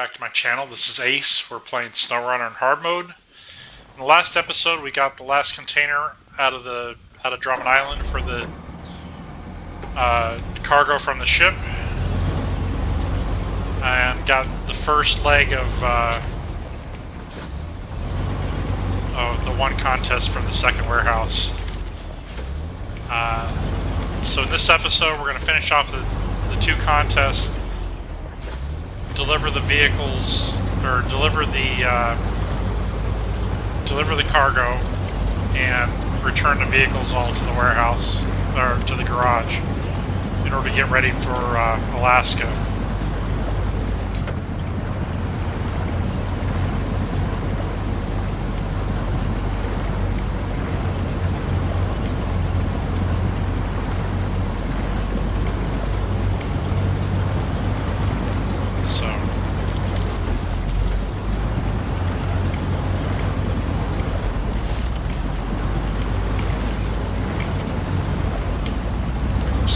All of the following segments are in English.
back to my channel. This is Ace. We're playing SnowRunner in hard mode. In the last episode, we got the last container out of Drummond Island for the cargo from the ship, and got the first leg of the one contest from the second warehouse. So in this episode, we're going to finish off the two contests, deliver the vehicles, or deliver the cargo, and return the vehicles all to the warehouse, or to the garage, in order to get ready for Alaska.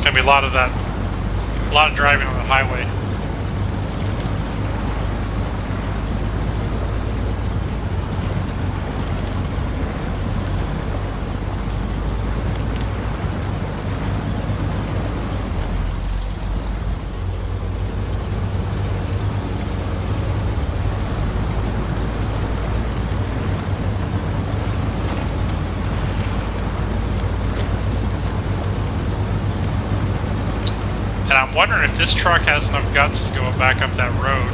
Gonna be a lot of driving on the highway. And I'm wondering if this truck has enough guts to go back up that road.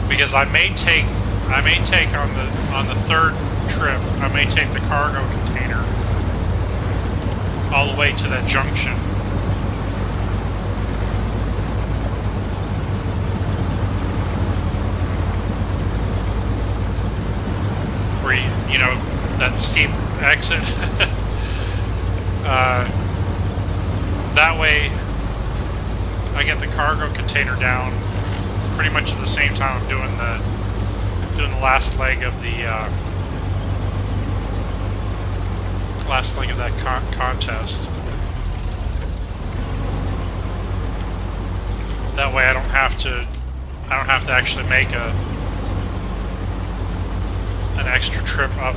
Because I may take on the third trip, I may take the cargo container all the way to that junction. You know, that steep exit. That way I get the cargo container down pretty much at the same time I'm doing the last leg of that contest. That way I don't have to actually make an extra trip up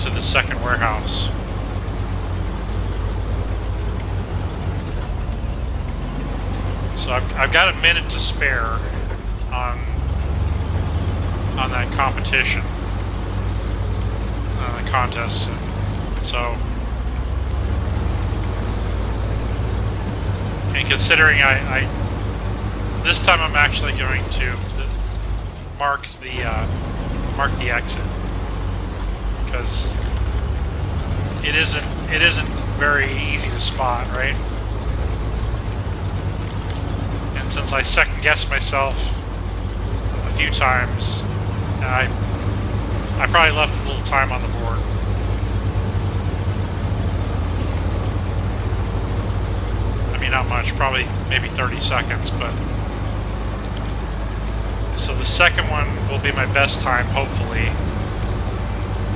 to the second warehouse. So I've got a minute to spare on that competition, the contest. So, and considering I this time I'm actually going to mark the exit, because it isn't very easy to spot, right? And since I second guessed myself a few times, I probably left a little time on the board. I mean, not much, probably maybe 30 seconds, but so the second one will be my best time, hopefully.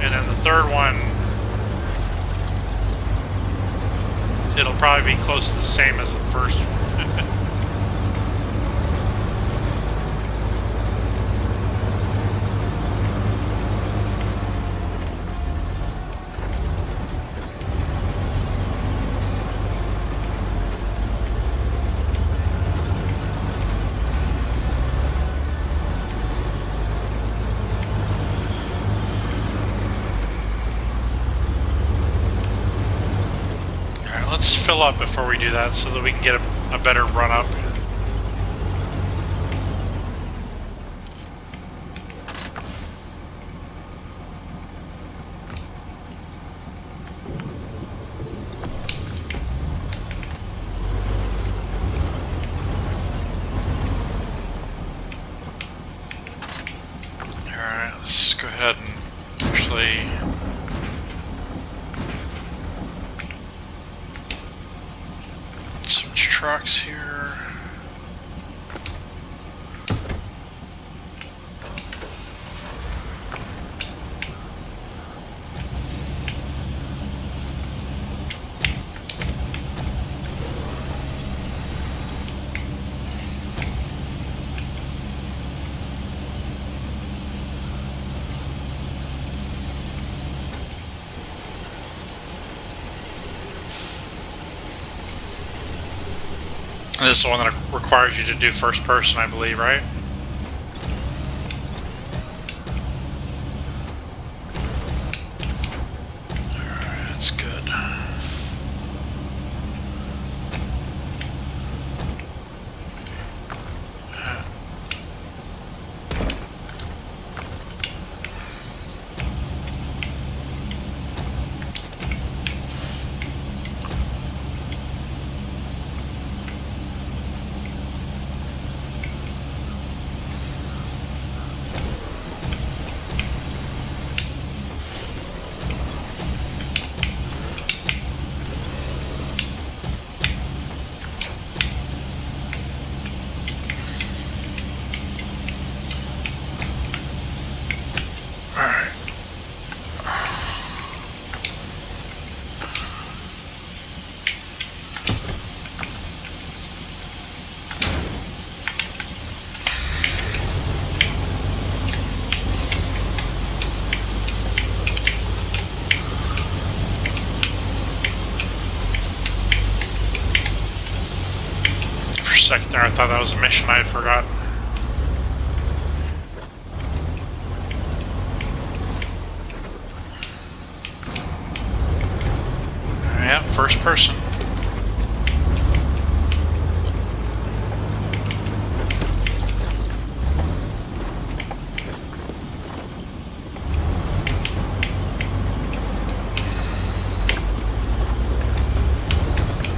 And then the third one, it'll probably be close to the same as the first one. Let's fill up before we do that so that we can get a better run up. Alright, let's go ahead and actually switch trucks here. And this is the one that requires you to do first person, I believe, right? Alright, that's good. For a second there, I thought that was a mission I had forgotten. Yeah, first person.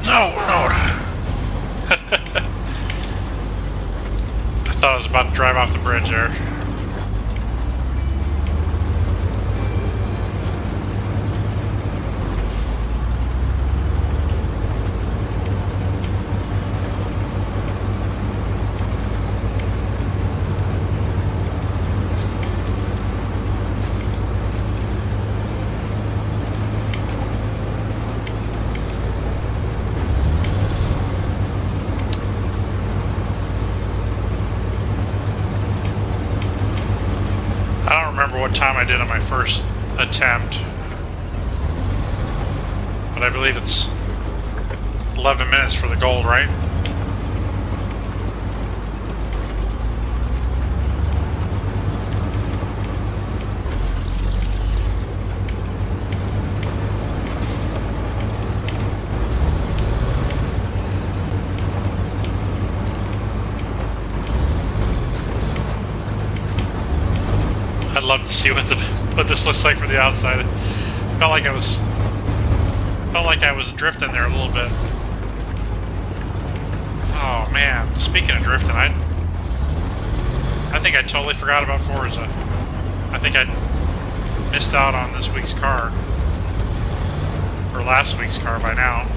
No. I thought I was about to drive off the bridge there. I don't remember what time I did on my first attempt, but I believe it's 11 minutes for the gold, right? I'd love to see what this looks like from the outside. It felt like I was drifting there a little bit. Oh man! Speaking of drifting, I think I totally forgot about Forza. I think I missed out on this week's car or last week's car by now.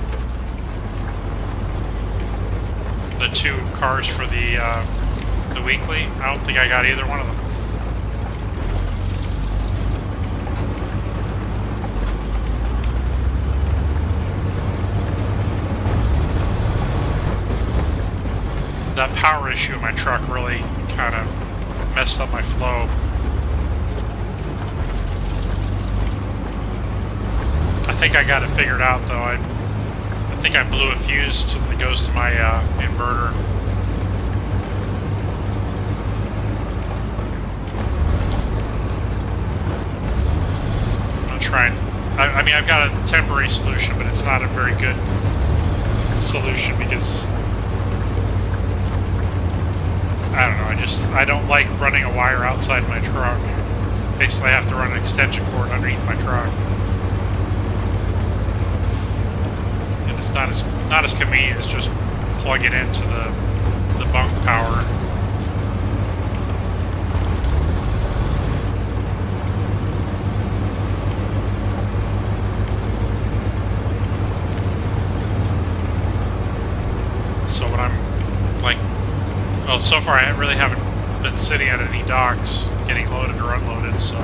The 2 cars for the weekly. I don't think I got either one of them. That power issue in my truck really kind of messed up my flow. I think I got it figured out though. I think I blew a fuse that goes to my inverter. I'm trying. I mean, I've got a temporary solution, but it's not a very good solution because I don't know, I don't like running a wire outside my truck. Basically I have to run an extension cord underneath my truck. And it's not as convenient as just plug it into the bunk power. So when I'm like, well, so far I really haven't been sitting at any docks getting loaded or unloaded, so.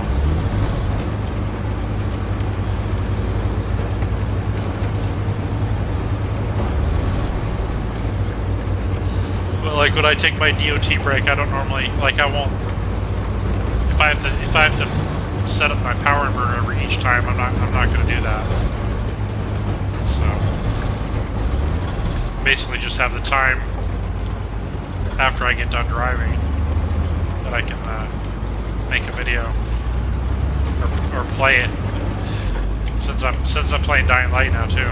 But like when I take my DOT break, I don't normally, like I won't, if I have to set up my power inverter each time, I'm not going to do that. So basically just have the time after I get done driving, that I can make a video or play it. Since I'm playing Dying Light now too.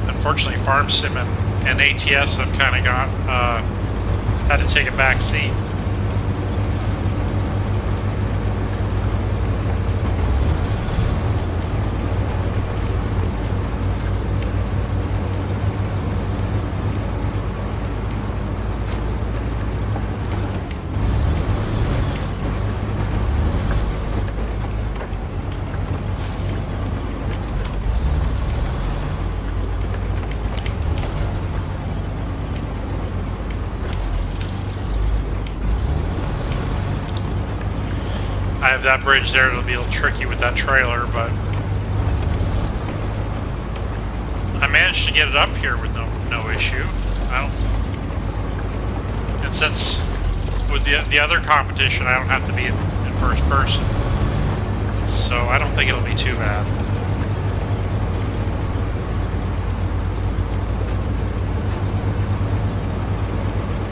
Unfortunately, Farm Sim and ATS have kind of got had to take a back seat. I have that bridge there. It'll be a little tricky with that trailer, but I managed to get it up here with no issue. And since with the other competition, I don't have to be in first person, so I don't think it'll be too bad.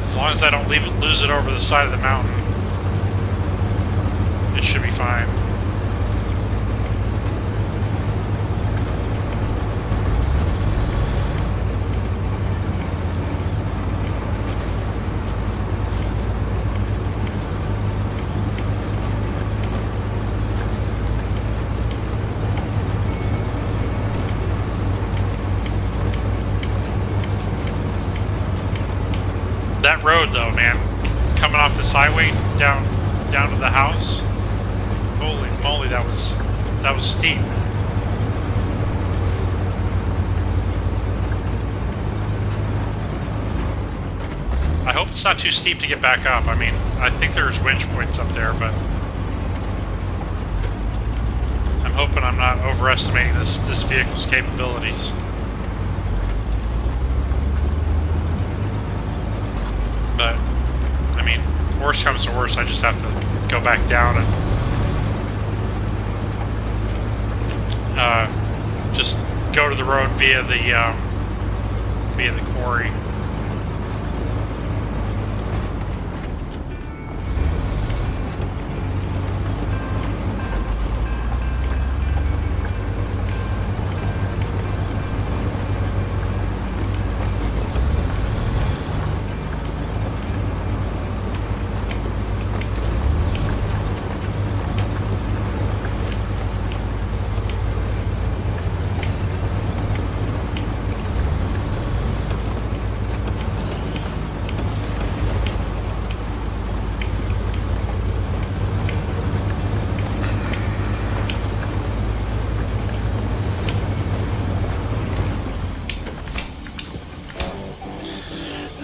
As long as I don't lose it over the side of the mountain, it should be fine. That road though, man, coming off this highway down to the house, holy moly, that was steep. I hope it's not too steep to get back up. I mean, I think there's winch points up there, but I'm hoping I'm not overestimating this vehicle's capabilities. But, I mean, worst comes to worst, I just have to go back down and just go to the road via the quarry.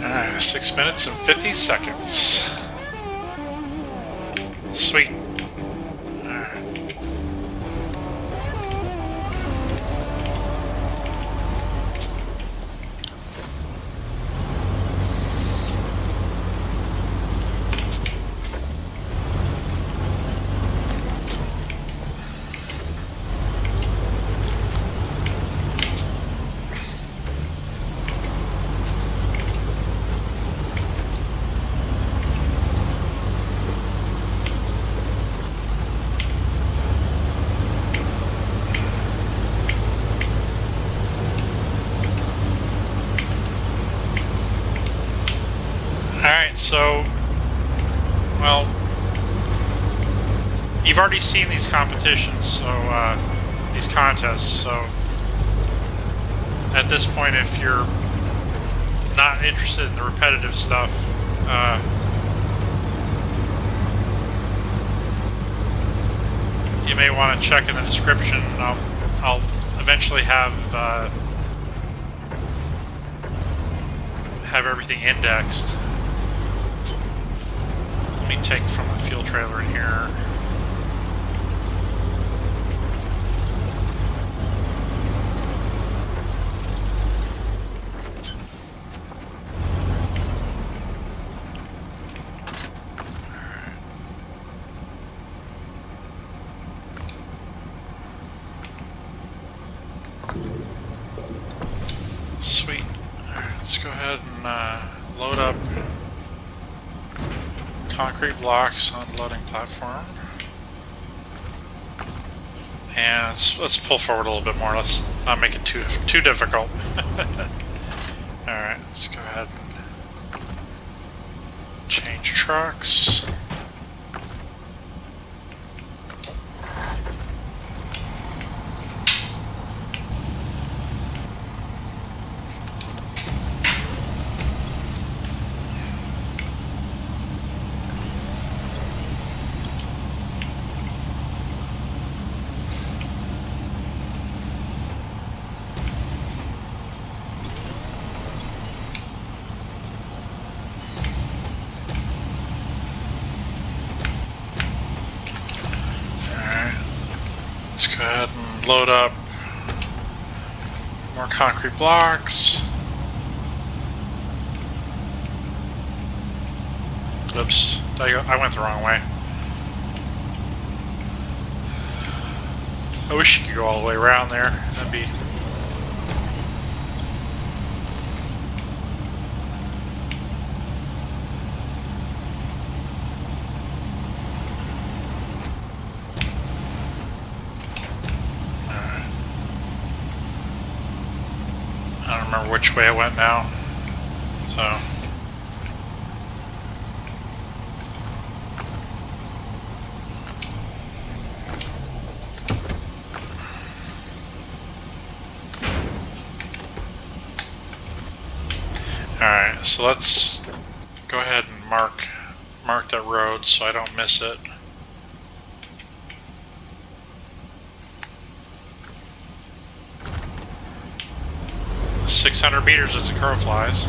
Ah, 6 minutes and 50 seconds. Sweet. Alright, so, well, you've already seen these competitions, so, these contests, so, at this point, if you're not interested in the repetitive stuff, you may want to check in the description. I'll eventually have everything indexed. Let me take from the fuel trailer in here. Sweet. up concrete blocks on loading platform. And let's pull forward a little bit more. Let's not make it too difficult. Alright, let's go ahead and change trucks. Let's go ahead and load up more concrete blocks. Oops, I went the wrong way. I wish you could go all the way around there. That'd be... I don't remember which way I went now, so. Alright, so let's go ahead and mark that road so I don't miss it. 600 meters as the crow flies.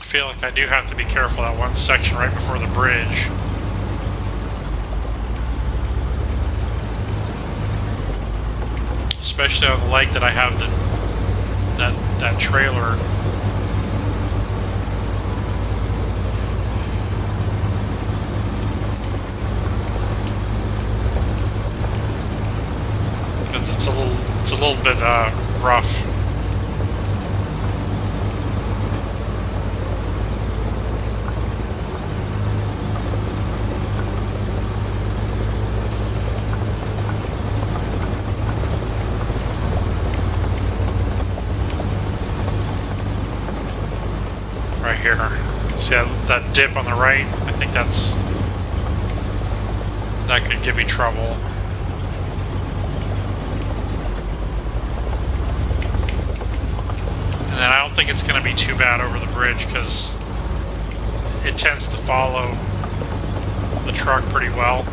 I feel like I do have to be careful that one section right before the bridge. Especially on the lake that I have that trailer. Because it's a little bit rough. Right here. See that dip on the right? I think that could give me trouble. And then I don't think it's going to be too bad over the bridge because it tends to follow the truck pretty well.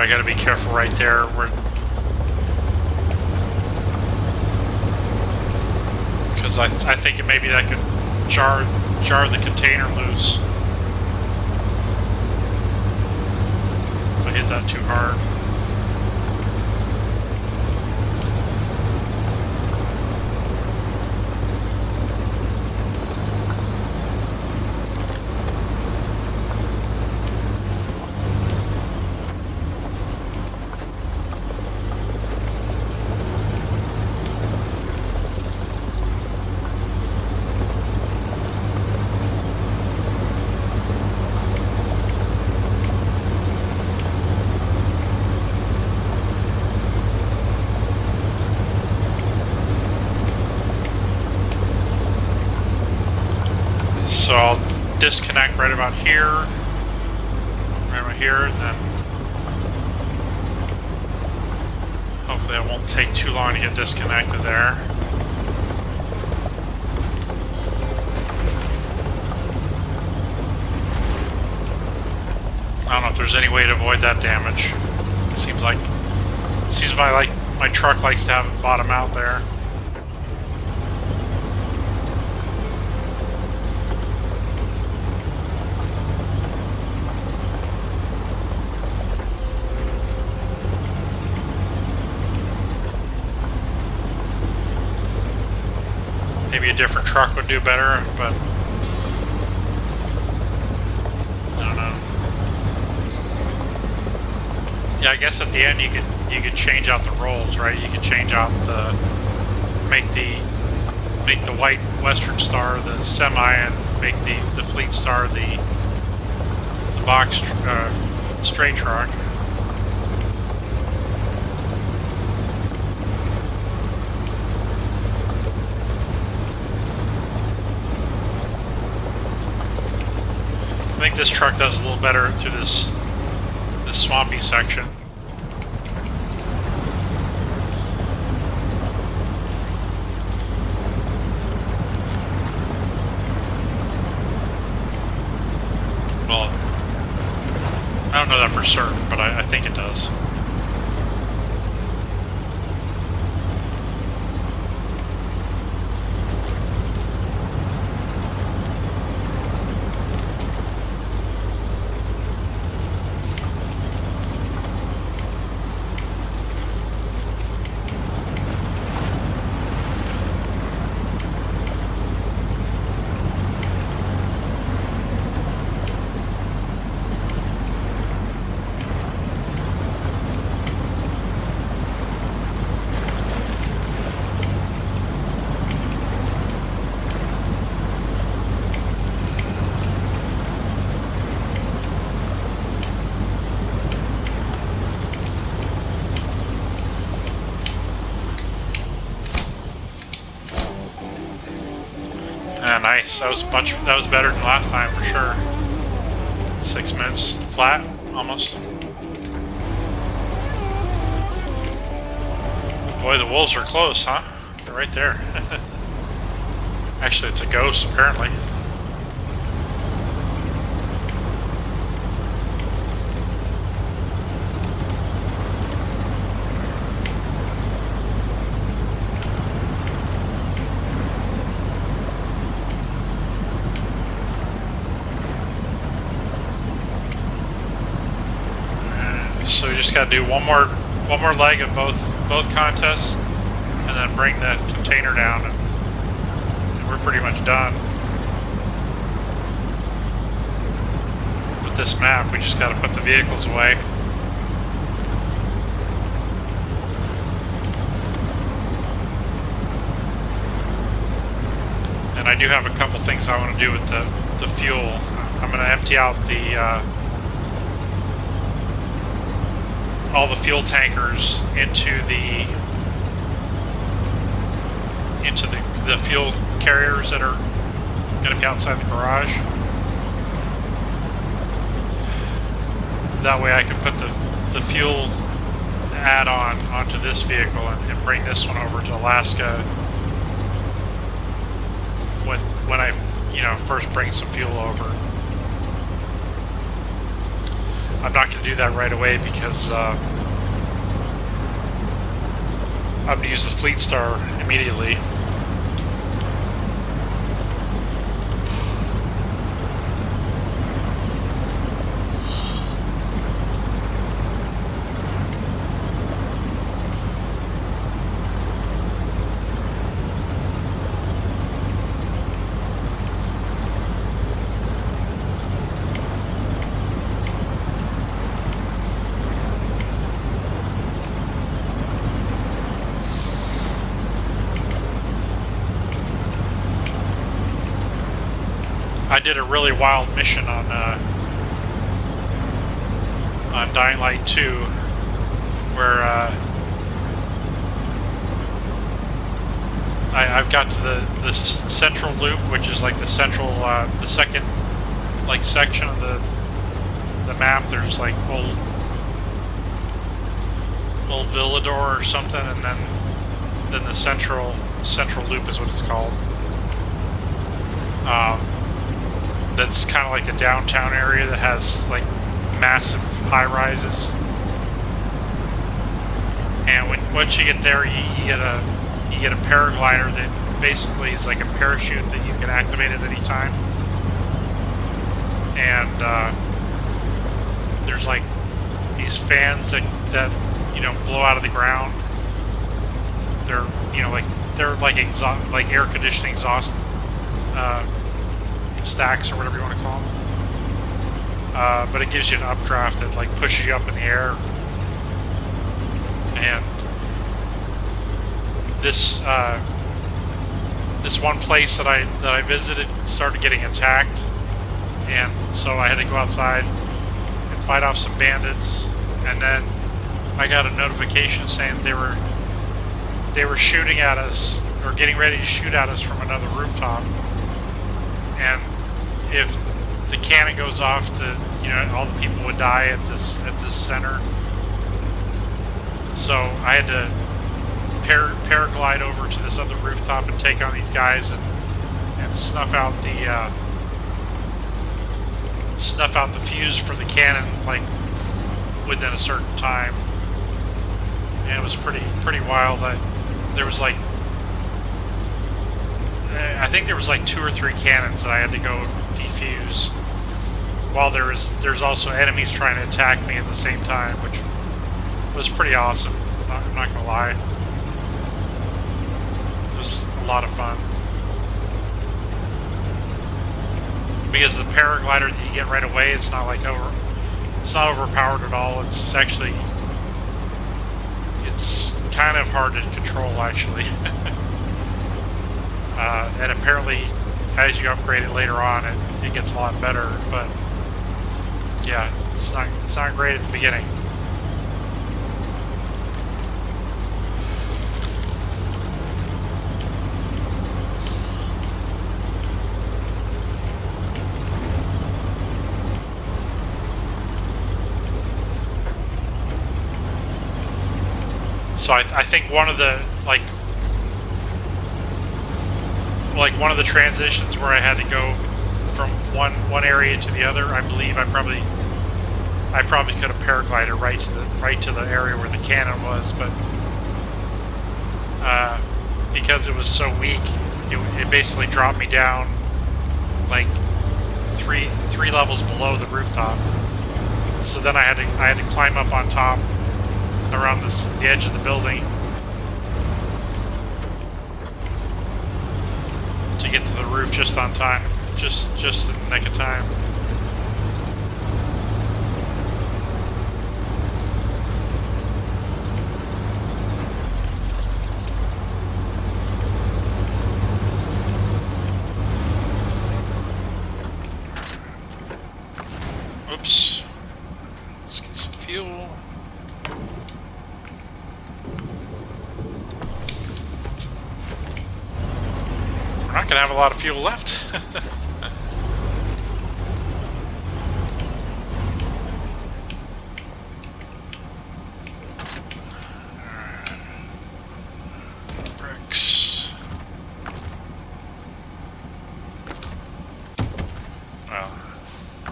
I gotta be careful right there where, because I think maybe that could jar the container loose. If I hit that too hard. So I'll disconnect right about here, and then hopefully it won't take too long to get disconnected there. I don't know if there's any way to avoid that damage. Seems like my truck likes to have it bottom out there. Maybe a different truck would do better, but I don't know. Yeah, I guess at the end you could change out the roles, right? You could change out make the white Western Star the semi, and make the Fleet Star the box straight truck. I think this truck does a little better through this swampy section. Well, I don't know that for certain, but I think it does. Nice. That was better than last time for sure. 6 minutes flat, almost. Boy, the wolves are close, huh? They're right there. Actually, it's a ghost, apparently. So we just got to do one more leg of both contests, and then bring that container down, and we're pretty much done. With this map, we just got to put the vehicles away. And I do have a couple things I want to do with the fuel. I'm going to empty out all the fuel tankers into the fuel carriers that are going to be outside the garage. That way I can put the fuel add-on onto this vehicle and bring this one over to Alaska when I first bring some fuel over. I'm not going to do that right away because I'm going to use the Fleet Star immediately. I did a really wild mission on Dying Light 2, where I've got to the central loop, which is like the central, the second like section of the map. There's like old Villador or something, and then the central loop is what it's called. That's kind of like the downtown area that has like massive high rises. And once you get there, you get a paraglider that basically is like a parachute that you can activate at any time. And there's like these fans that blow out of the ground. They're like air conditioning exhaust stacks or whatever you want to call them. But it gives you an updraft that like pushes you up in the air. And this one place that I visited started getting attacked, and so I had to go outside and fight off some bandits. And then I got a notification saying they were shooting at us, or getting ready to shoot at us from another rooftop. And if the cannon goes off, all the people would die at this center. So I had to paraglide over to this other rooftop and take on these guys and snuff out the fuse for the cannon like within a certain time. And it was pretty wild. There was like, I think there was like 2 or 3 cannons that I had to go defuse, while there's also enemies trying to attack me at the same time, which was pretty awesome. I'm not gonna lie. It was a lot of fun. Because the paraglider that you get right away, it's not overpowered at all. It's kind of hard to control, actually. And apparently, as you upgrade it later on, it gets a lot better. But yeah, it's not great at the beginning. So I think one of the one of the transitions where I had to go from one area to the other, I believe I probably could have paraglided right to the area where the cannon was, but because it was so weak, it basically dropped me down like three levels below the rooftop. So then I had to climb up on top around the edge of the building to get to the roof just on time, just in the nick of time. Oops. Let's get some fuel. We're not going to have a lot of fuel left. Bricks. Well,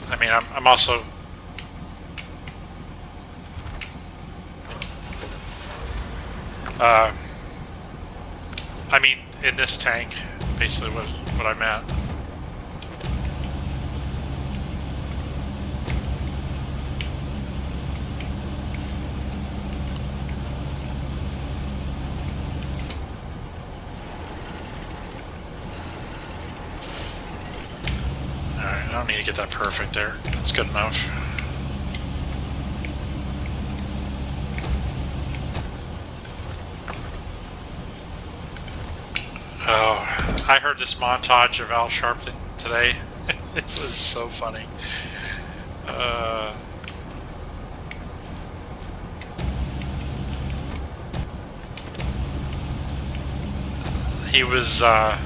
I mean, I'm also I mean, in this tank, basically what I meant. Alright, I don't need to get that perfect there. That's good enough. Oh, I heard this montage of Al Sharpton today. It was so funny. He was, I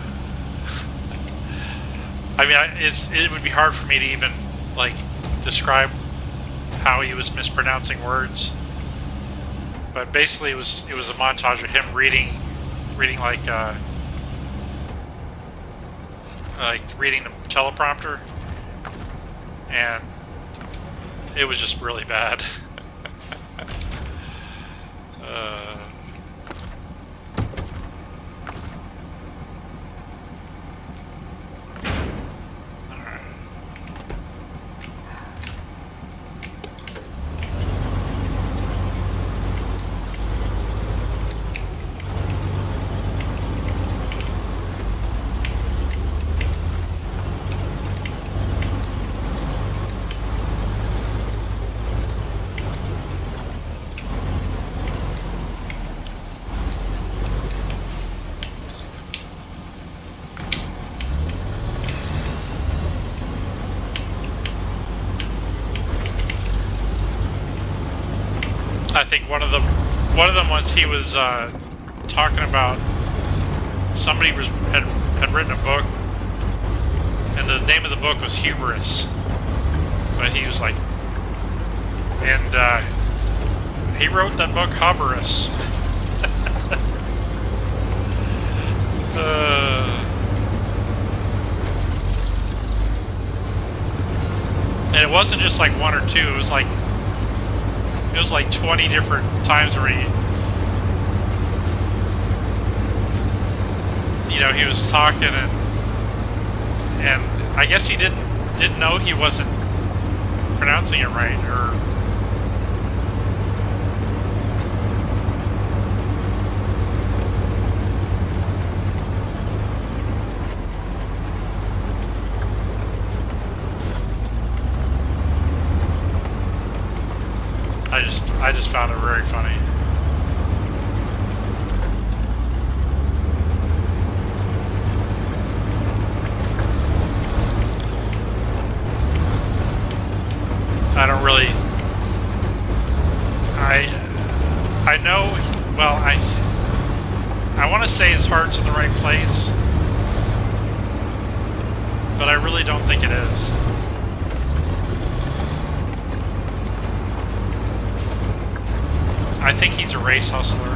mean, it would be hard for me to even, like, describe how he was mispronouncing words. But basically, it was a montage of him reading like reading the teleprompter, and it was just really bad. I think one of them was he was talking about somebody had written a book, and the name of the book was Hubris. But he was like, and he wrote that book Hubris. And it wasn't just like one or two. It was like 20 different times where he was talking, and I guess he didn't know he wasn't pronouncing it right, or I just found it very funny. I don't really. I know. Well, I want to say his heart's in the right place, but I really don't think it is. I think he's a race hustler.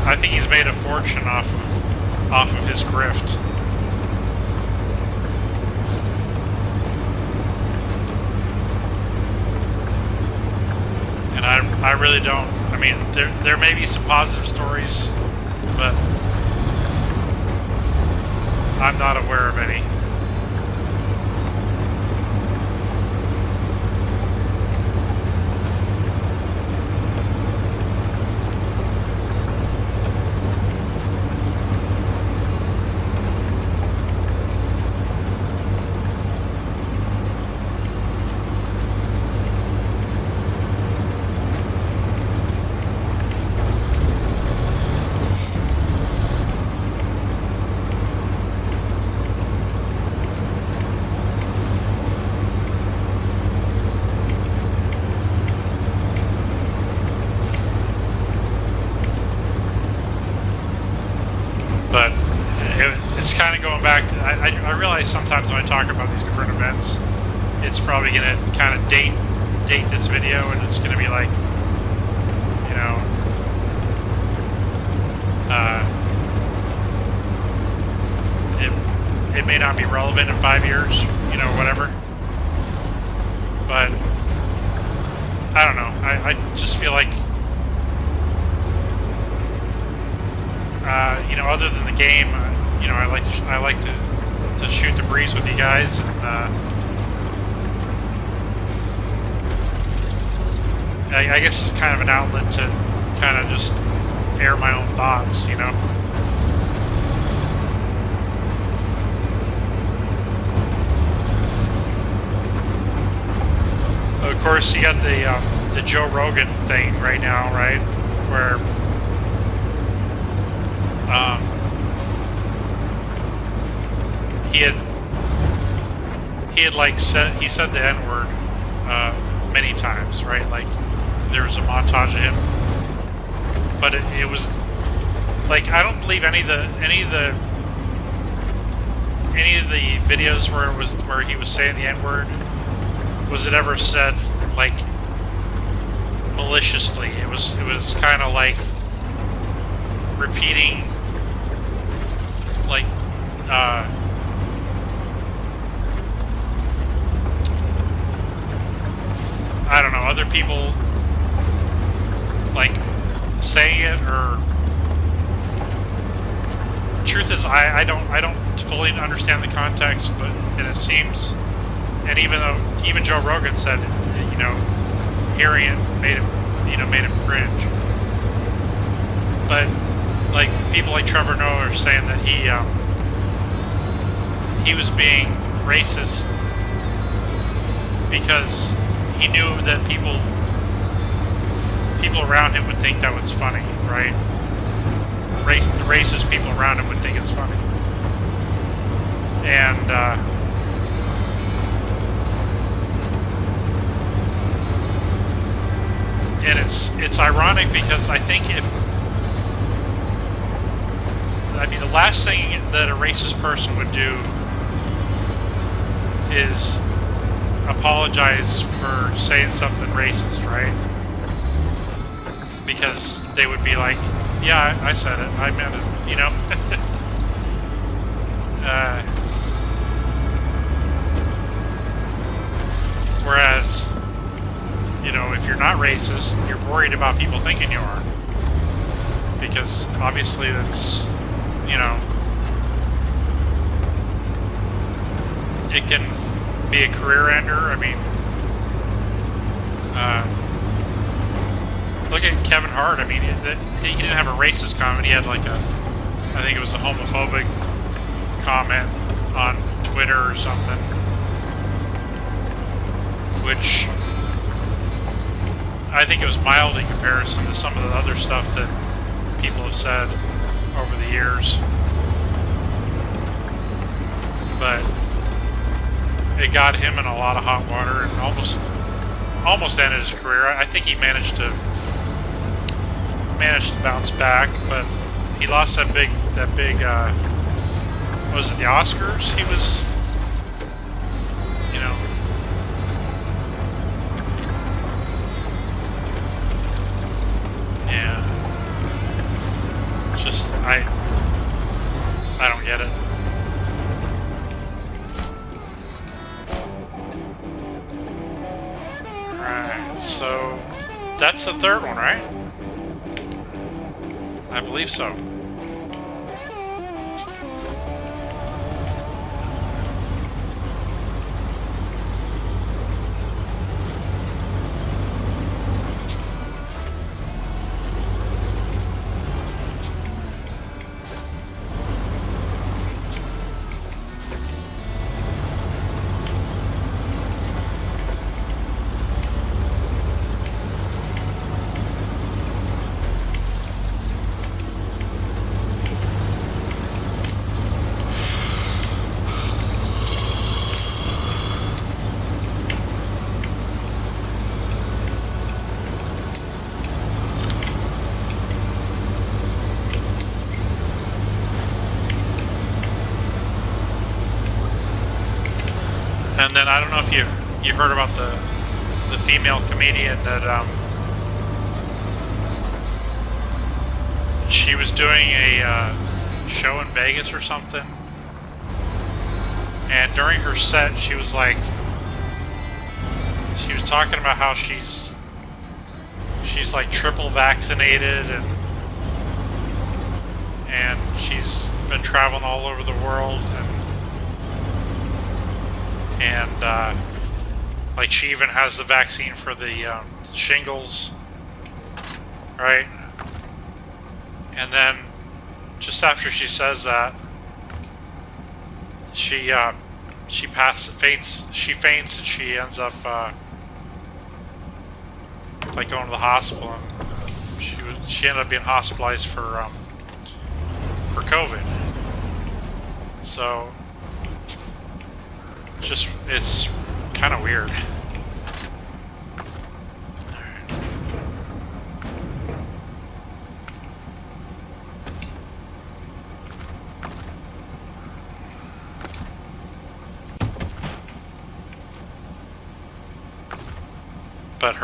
I think he's made a fortune off of his grift. And I really don't. I mean, there may be some positive stories, but I'm not aware of any. But it's kind of going back to, I realize sometimes when I talk about these current events, it's probably gonna kind of date this video, and it's gonna be like, you know, it may not be relevant in 5 years, you know, whatever. But I don't know. I just feel like, you know, other than the game, you know, I like to shoot the breeze with you guys, and I guess it's kind of an outlet to kind of just air my own thoughts, you know. Of course, you got the Joe Rogan thing right now, right? Where he had like said the N-word many times, right? Like there was a montage of him, but it was like, I don't believe any of the videos where he was saying the N-word was it ever said like maliciously. It was kind of like repeating, like I don't know, other people like saying it, or truth is I don't fully understand the context, but and it seems, and even Joe Rogan said, you know, hearing it made him cringe. But like people like Trevor Noah are saying that he was being racist because he knew that people around him would think that was funny, right? The racist people around him would think it's funny, and it's ironic because I think the last thing that a racist person would do is apologize for saying something racist, right? Because they would be like, yeah, I said it, I meant it, you know? Whereas, you know, if you're not racist, you're worried about people thinking you are. Because obviously that's, you know, it can be a career ender. I mean, look at Kevin Hart. I mean, he didn't have a racist comment. He had like I think it was a homophobic comment on Twitter or something, which I think it was mild in comparison to some of the other stuff that people have said over the years. But it got him in a lot of hot water and almost ended his career. I think he managed to bounce back, but he lost that big was it the Oscars? He was, you know, yeah, just I don't get it. Alright, so that's the third one, right? I believe so. And then I don't know if you you heard about the female comedian that she was doing a show in Vegas or something, and during her set she was talking about how she's like triple vaccinated, and she's been traveling all over the world, and like she even has the vaccine for the shingles, right? And then just after she says that, she faints, and she ends up like going to the hospital, and she ended up being hospitalized for COVID. So just, it's kind of weird. But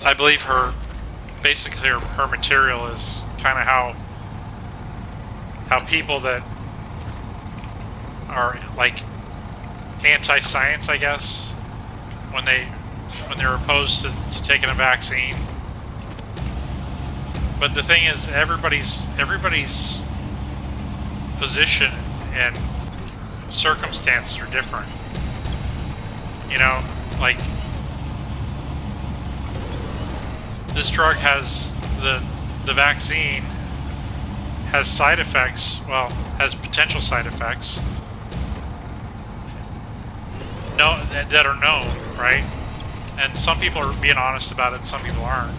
I believe basically her material is kind of how people that are like anti-science, I guess, when they're opposed to taking a vaccine. But the thing is, everybody's position and circumstances are different. You know, like, this drug has the vaccine has side effects, well, has potential side effects that are known, right? And some people are being honest about it, and some people aren't.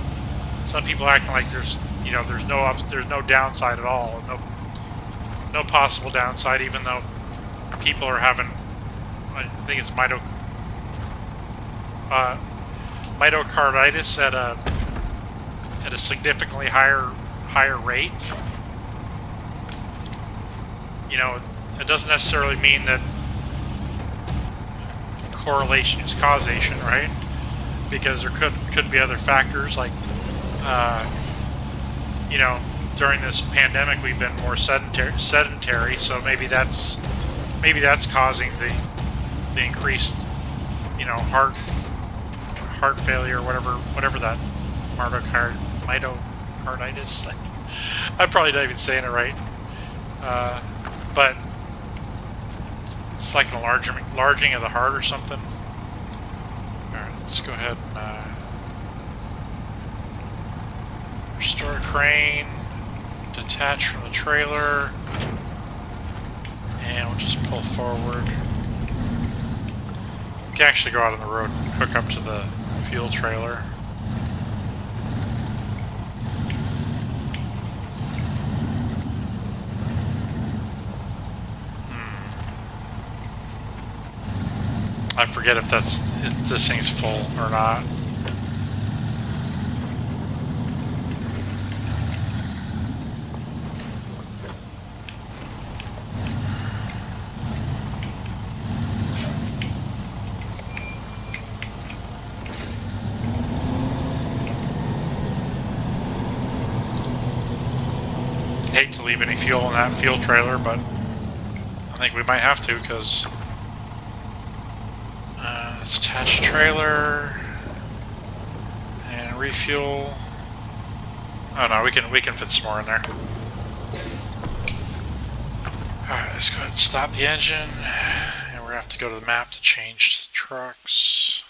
Some people acting like there's no downside at all, no possible downside, even though people are having, I think it's myocarditis at a significantly higher rate. You know, it doesn't necessarily mean that correlation is causation, right? Because there could be other factors, like you know, during this pandemic we've been more sedentary, so maybe that's causing the increased, you know, heart failure, whatever that myocarditis. I'm probably not even saying it right, but it's like an enlarging of the heart or something. All right, let's go ahead and restore crane, detach from the trailer, and we'll just pull forward. We can actually go out on the road and hook up to the fuel trailer. I forget if this thing's full or not. Hate to leave any fuel in that fuel trailer, but I think we might have to, because let's attach trailer and refuel. Oh no, we can fit some more in there. Alright, let's go ahead and stop the engine, and we're gonna have to go to the map to change the trucks.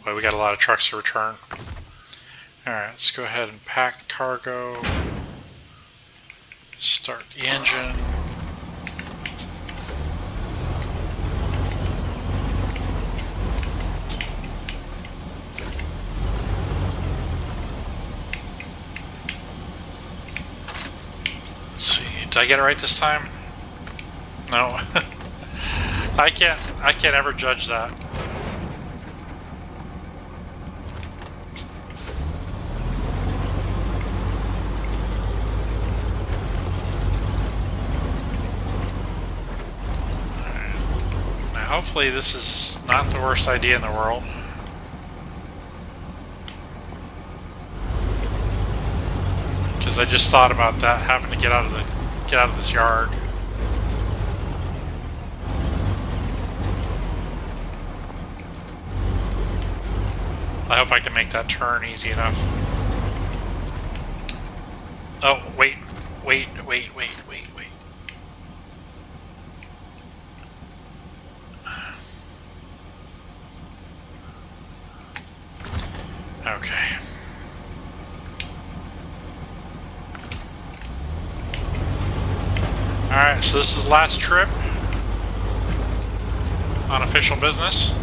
Well, we got a lot of trucks to return. Alright, let's go ahead and pack the cargo. Start the engine. Let's see, did I get it right this time? No. I can't ever judge that. hopefully this is not the worst idea in the world. Because I just thought about that, having to get out of this yard. I hope I can make that turn easy enough. Oh, wait. Okay. Alright, so this is the last trip on official business.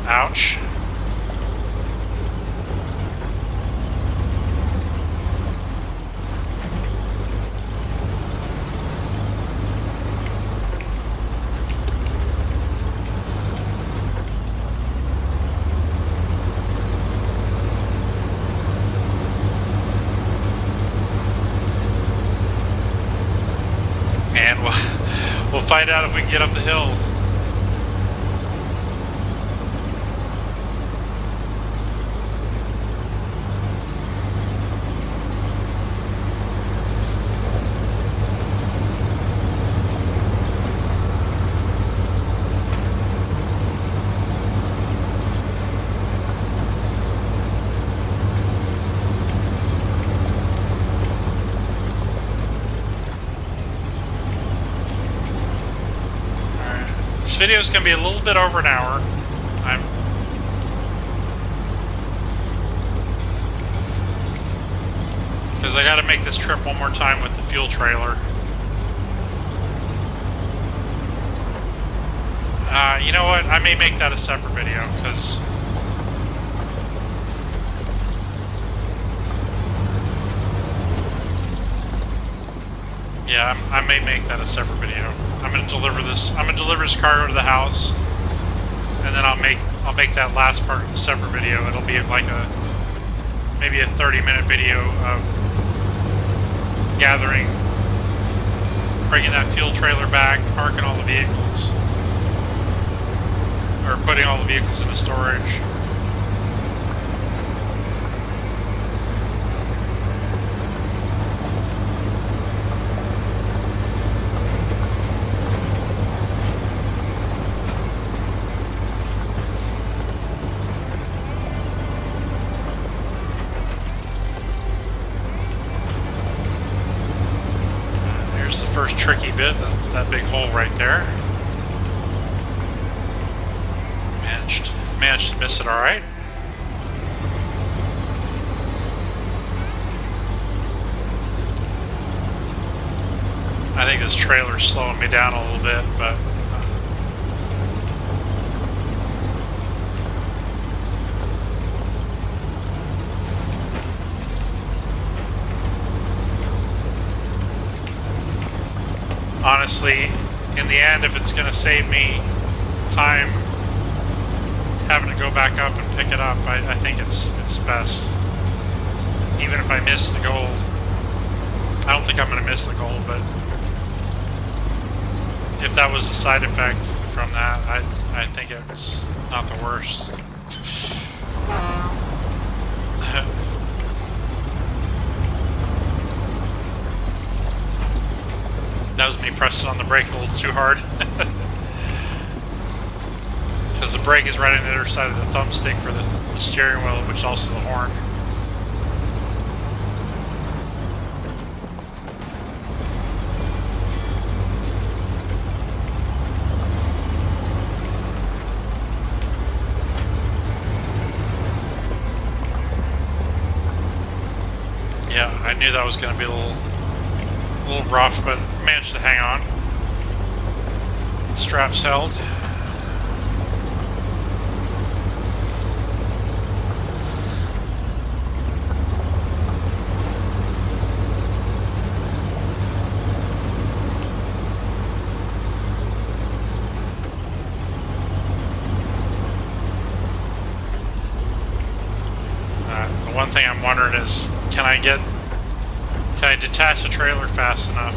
Ouch. And we'll find out if we can get up the hill. This video is going to be a little bit over an hour. Because I got to make this trip one more time with the fuel trailer. You know what? I may make that a separate video because yeah, I may make that a separate video. I'm gonna deliver this cargo to the house, and then I'll make that last part a separate video. It'll be like maybe a 30-minute video of gathering, bringing that fuel trailer back, parking all the vehicles, or putting all the vehicles into storage. First tricky bit, that big hole right there. Managed to miss it all right. I think this trailer's slowing me down a little bit, but honestly, in the end, if it's going to save me time having to go back up and pick it up, I think it's best. Even if I miss the goal, I don't think I'm going to miss the goal, but if that was a side effect from that, I think it's not the worst. That was me pressing on the brake a little too hard. Because the brake is right on the other side of the thumbstick for the steering wheel, which is also the horn. Yeah, I knew that was going to be a little rough, but managed to hang on. Straps held. The one thing I'm wondering is, can I detach the trailer fast enough?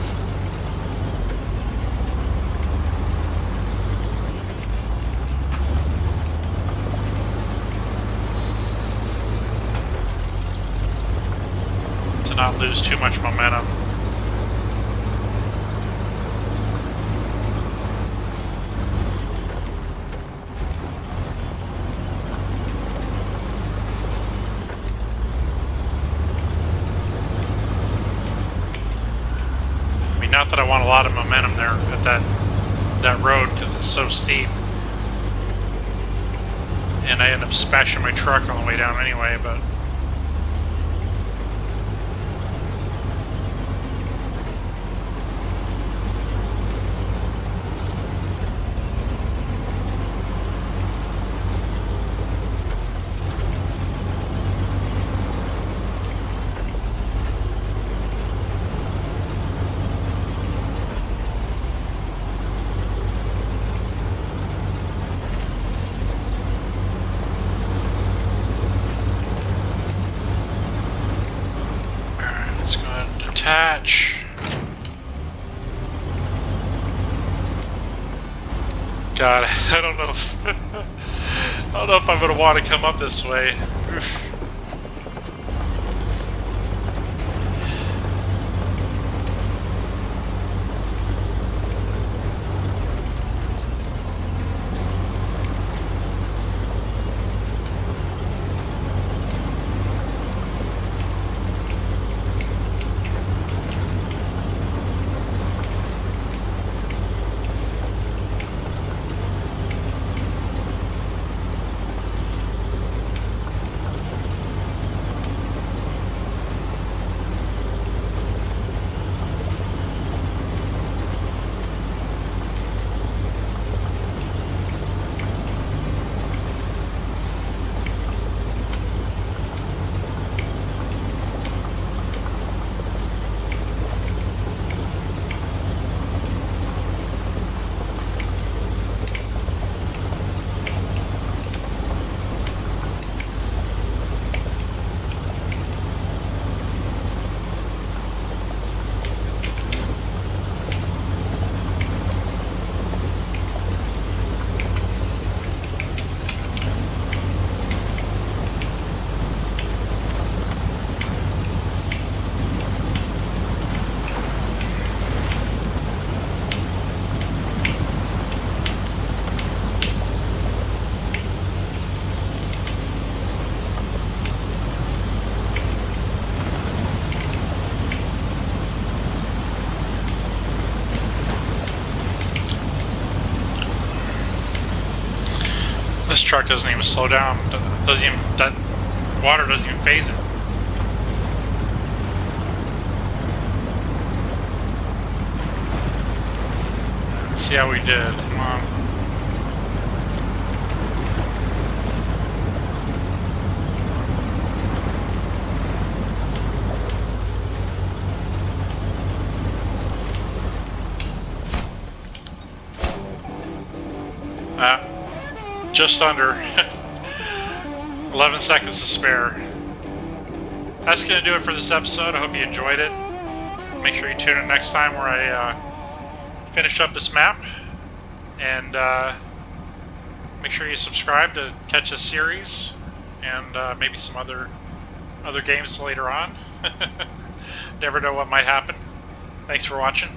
lose too much momentum. I mean, not that I want a lot of momentum there at that road because it's so steep. And I end up smashing my truck on the way down anyway, but... Attach. God, I don't know if I don't know if I'm gonna want to come up this way. Oof. This truck doesn't even slow down. Doesn't even, that water doesn't even phase it. Let's see how we did. Come on. Just under 11 seconds to spare. That's going to do it for this episode. I hope you enjoyed it. Make sure you tune in next time where I finish up this map. And make sure you subscribe to catch this series and maybe some other games later on. Never know what might happen. Thanks for watching.